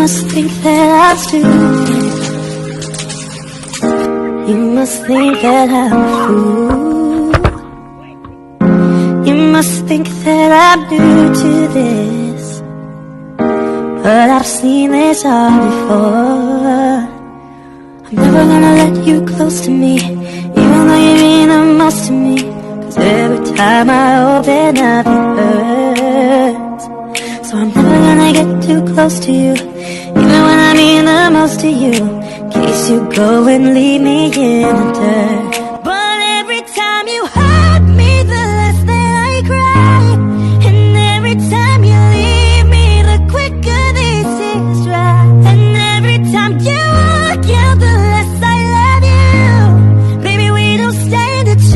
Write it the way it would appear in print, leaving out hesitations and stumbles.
must think that I'm stupid. You must think that I'm a fool. You must think that I'm new to this, but I've seen this all before. I'm never gonna let you close to me, even though you mean the most to me. 'Cause every time I open up it hurts. So I'm never gonna get too close to you, even when I mean the most to you, in case you go and leave me in the dirt.